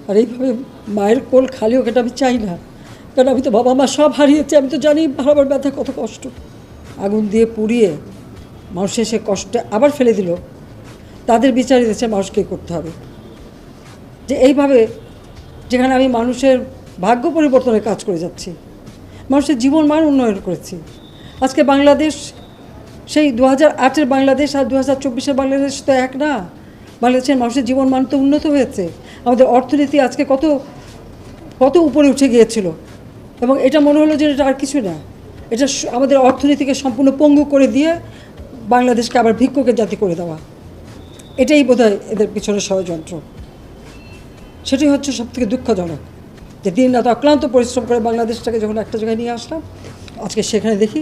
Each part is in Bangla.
আর এইভাবে মায়ের কোল খালি হোক এটা আমি চাই না, কারণ আমি তো বাবা মা সব হারিয়েছি। আমি তো জানি হারাবার ব্যথা কত কষ্ট। আগুন দিয়ে পুড়িয়ে মানুষের সে কষ্টে আবার ফেলে দিল, তাদের বিচার দিচ্ছে মানুষকে করতে হবে। যে এইভাবে যেখানে আমি মানুষের ভাগ্য পরিবর্তনের কাজ করে যাচ্ছি, মানুষের জীবন মান উন্নয়ন করেছি। আজকে বাংলাদেশ সেই 2008-এর বাংলাদেশ আর 2024-এর বাংলাদেশ তো এক না। বাংলাদেশের মানুষের জীবন মান তো উন্নত হয়েছে। আমাদের অর্থনীতি আজকে কত কত উপরে উঠে গিয়েছিল, এবং এটা মনে হলো যে এটা আর কিছু না, এটা আমাদের অর্থনীতিকে সম্পূর্ণ পঙ্গু করে দিয়ে বাংলাদেশকে আবার ভিক্ষুকের জাতি করে দেওয়া। এটাই বোধহয় এদের পিছনে ষড়যন্ত্র। সেটাই হচ্ছে সবথেকে দুঃখজনক, যে দিন রাত অক্লান্ত পরিশ্রম করে বাংলাদেশটাকে যখন একটা জায়গায় নিয়ে আসলাম, আজকে সেখানে দেখি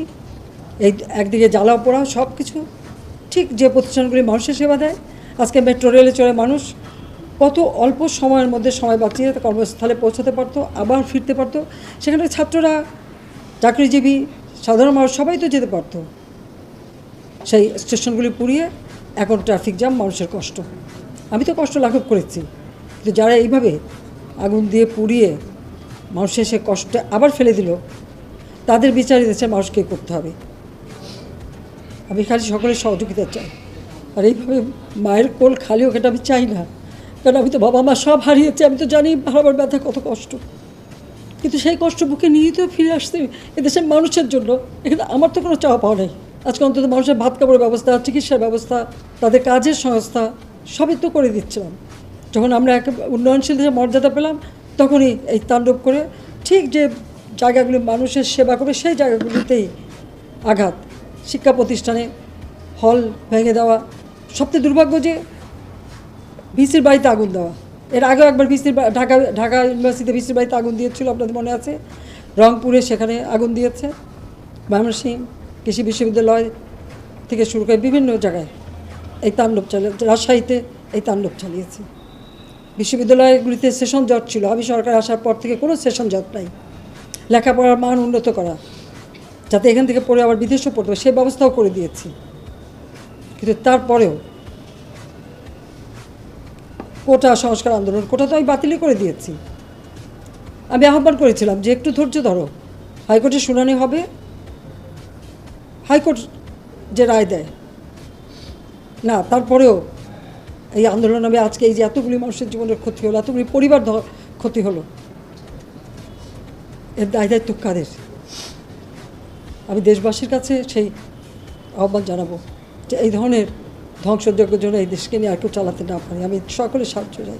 এই একদিকে জ্বালা পোড়া সব কিছু। ঠিক যে প্রতিষ্ঠানগুলি মানুষের সেবা দেয়, আজকে মেট্রো রেলে চড়ে মানুষ কত অল্প সময়ের মধ্যে সময় বাঁচিয়ে কর্মস্থলে পৌঁছাতে পারতো, আবার ফিরতে পারতো। সেখানে ছাত্ররা, চাকরিজীবী, সাধারণ মানুষ সবাই তো যেতে পারতো। সেই স্টেশনগুলি পুড়িয়ে এখন ট্রাফিক জ্যাম, মানুষের কষ্ট। আমি তো কষ্ট লাঘব করেছি, কিন্তু যারা এইভাবে আগুন দিয়ে পুড়িয়ে মানুষের সে কষ্টে আবার ফেলে দিল, তাদের বিচার দিচ্ছে মানুষকে করতে হবে। আমি খালি সকলের সহযোগিতা চাই। আর এইভাবে মায়ের কোল খালি হোক এটা আমি চাই না, কারণ আমি তো বাবা মা সব হারিয়েছি। আমি তো জানি হারাবার ব্যথা কত কষ্ট, কিন্তু সেই কষ্ট বুকে নিয়ে তো ফিরে আসতে এদেশের মানুষের জন্য। এখানে আমার তো কোনো চাওয়া পাওয়া নেই। আজকে অন্তত মানুষের ভাত কাপড়ের ব্যবস্থা, চিকিৎসার ব্যবস্থা, তাদের কাজের সংস্থা সবই তো করে দিচ্ছিলাম। যখন আমরা এক উন্নয়নশীল দেশে মর্যাদা পেলাম, তখনই এই তাণ্ডব করে ঠিক যে জায়গাগুলি মানুষের সেবা করবে সেই জায়গাগুলিতেই আঘাত। শিক্ষা প্রতিষ্ঠানে হল ভেঙে দেওয়া। সবচেয়ে দুর্ভাগ্য যে ভিসির বাড়িতে আগুন দেওয়া। এর আগেও একবার ঢাকা ইউনিভার্সিটিতে ভিসির বাড়িতে আগুন দিয়েছিল, আপনাদের মনে আছে। রংপুরে সেখানে আগুন দিয়েছে। ময়মনসিংহ কৃষি বিশ্ববিদ্যালয় থেকে শুরু করে বিভিন্ন জায়গায় এই তাণ্ডব চালিয়েছে। রাজশাহীতে এই তাণ্ডব চালিয়েছে। বিশ্ববিদ্যালয়গুলিতে সেশন জট ছিল। আমি সরকার আসার পর থেকে কোনো সেশন জট নাই। লেখাপড়ার মান উন্নত করা, যাতে এখান থেকে পড়ে আবার বিদেশেও পড়তে হবে, সেই ব্যবস্থাও করে দিয়েছি। কিন্তু তারপরেও কোটা সংস্কার আন্দোলন, কোটা তো আমি বাতিলই করে দিয়েছি। আমি আহ্বান করেছিলাম যে একটু ধৈর্য ধরো, হাইকোর্টে শুনানি হবে, হাইকোর্ট যে রায় দেয় না। তারপরেও এই আন্দোলন আমি আজকে এই যে এতগুলি মানুষের জীবনের ক্ষতি হলো, এতগুলি পরিবার ক্ষতি হলো, এর দায় দায়িত্ব কাদের? আমি দেশবাসীর কাছে সেই আহ্বান জানাবো যে এই ধরনের ধ্বংসযজ্ঞের জন্য এই দেশকে নিয়ে আর কেউ চালাতে না পারে। আমি সকলের সাহায্য চাই।